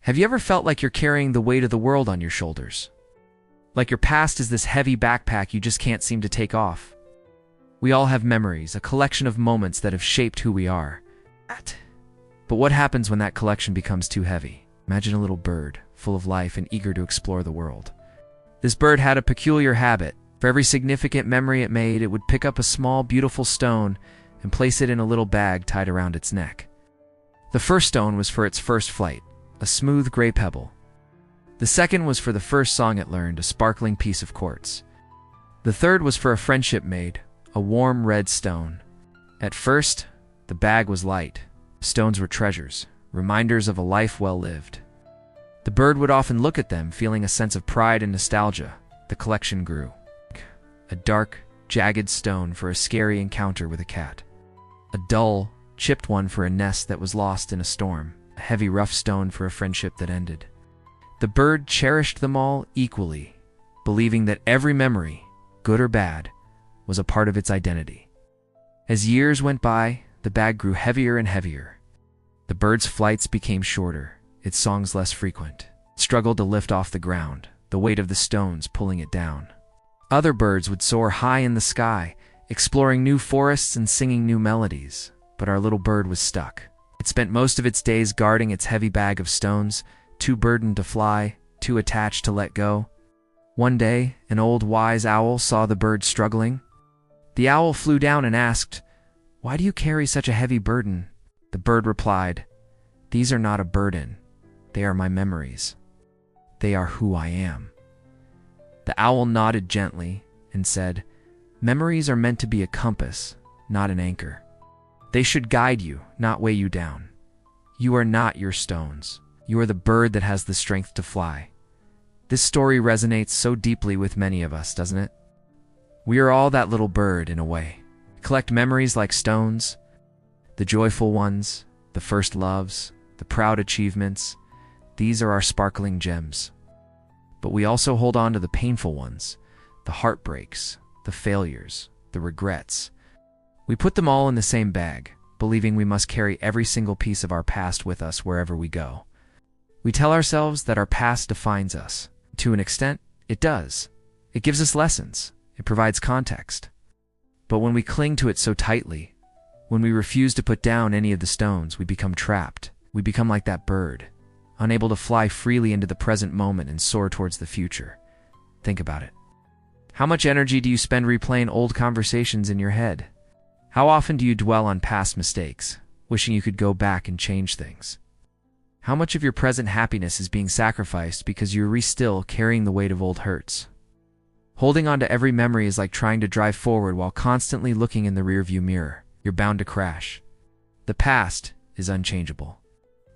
Have you ever felt like you're carrying the weight of the world on your shoulders? Like your past is this heavy backpack you just can't seem to take off? We all have memories, a collection of moments that have shaped who we are. But what happens when that collection becomes too heavy? Imagine a little bird, full of life and eager to explore the world. This bird had a peculiar habit. For every significant memory it made, it would pick up a small, beautiful stone and place it in a little bag tied around its neck. The first stone was for its first flight, a smooth gray pebble. The second was for the first song it learned, a sparkling piece of quartz. The third was for a friendship made, a warm red stone. At first, the bag was light. Stones were treasures, reminders of a life well lived. The bird would often look at them, feeling a sense of pride and nostalgia. The collection grew. A dark, jagged stone for a scary encounter with a cat. A dull, chipped one for a nest that was lost in a storm. A heavy, rough stone for a friendship that ended. The bird cherished them all equally, believing that every memory, good or bad, was a part of its identity. As years went by, the bag grew heavier and heavier. The bird's flights became shorter, its songs less frequent. It struggled to lift off the ground, the weight of the stones pulling it down. Other birds would soar high in the sky, exploring new forests and singing new melodies, but our little bird was stuck. It spent most of its days guarding its heavy bag of stones, too burdened to fly, too attached to let go. One day, an old wise owl saw the bird struggling. The owl flew down and asked, "Why do you carry such a heavy burden?" The bird replied, "These are not a burden. They are my memories. They are who I am." The owl nodded gently and said, "Memories are meant to be a compass, not an anchor. They should guide you, not weigh you down. You are not your stones. You are the bird that has the strength to fly." This story resonates so deeply with many of us, doesn't it? We are all that little bird in a way. We collect memories like stones, the joyful ones, the first loves, the proud achievements. These are our sparkling gems. But we also hold on to the painful ones, the heartbreaks, the failures, the regrets. We put them all in the same bag, believing we must carry every single piece of our past with us wherever we go. We tell ourselves that our past defines us. To an extent, it does. It gives us lessons. It provides context. But when we cling to it so tightly, when we refuse to put down any of the stones, we become trapped. We become like that bird, unable to fly freely into the present moment and soar towards the future. Think about it. How much energy do you spend replaying old conversations in your head? How often do you dwell on past mistakes, wishing you could go back and change things? How much of your present happiness is being sacrificed because you're still carrying the weight of old hurts? Holding on to every memory is like trying to drive forward while constantly looking in the rearview mirror. You're bound to crash. The past is unchangeable.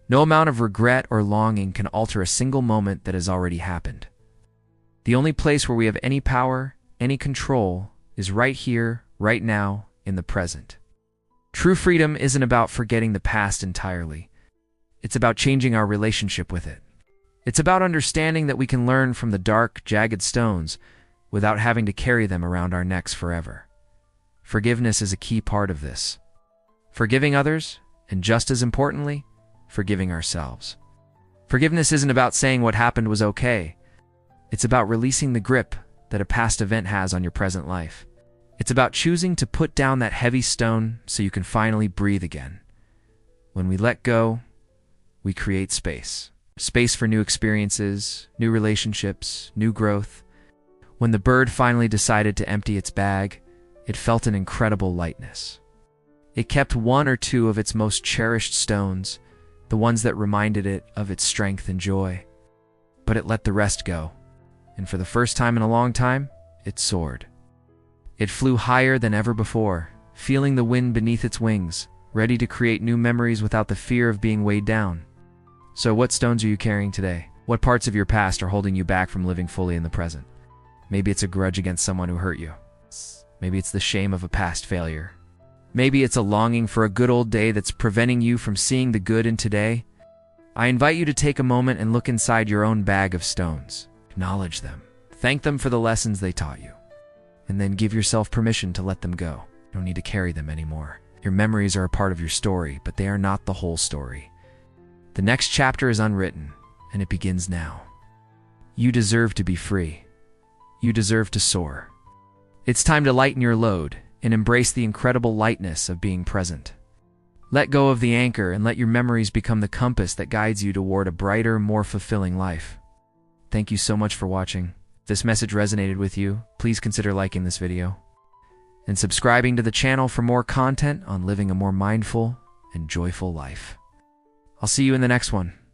No amount of regret or longing can alter a single moment that has already happened. The only place where we have any power, any control, is right here, right now, in the present. True freedom isn't about forgetting the past entirely. It's about changing our relationship with it. It's about understanding that we can learn from the dark, jagged stones without having to carry them around our necks forever. Forgiveness is a key part of this. Forgiving others, and just as importantly, forgiving ourselves. Forgiveness isn't about saying what happened was okay. It's about releasing the grip that a past event has on your present life. It's about choosing to put down that heavy stone so you can finally breathe again. When we let go, we create space. Space for new experiences, new relationships, new growth. When the bird finally decided to empty its bag, it felt an incredible lightness. It kept one or two of its most cherished stones, the ones that reminded it of its strength and joy. But it let the rest go, and for the first time in a long time, it soared. It flew higher than ever before, feeling the wind beneath its wings, ready to create new memories without the fear of being weighed down. So what stones are you carrying today? What parts of your past are holding you back from living fully in the present? Maybe it's a grudge against someone who hurt you. Maybe it's the shame of a past failure. Maybe it's a longing for a good old day that's preventing you from seeing the good in today. I invite you to take a moment and look inside your own bag of stones. Acknowledge them. Thank them for the lessons they taught you. And then give yourself permission to let them go. You don't need to carry them anymore. Your memories are a part of your story, but they are not the whole story. The next chapter is unwritten. and it begins now. You deserve to be free. You deserve to soar. It's time to lighten your load and embrace the incredible lightness of being present. Let go of the anchor and let your memories become the compass that guides you toward a brighter, more fulfilling life. Thank you so much for watching. If this message resonated with you, please consider liking this video and subscribing to the channel for more content on living a more mindful and joyful life. I'll see you in the next one.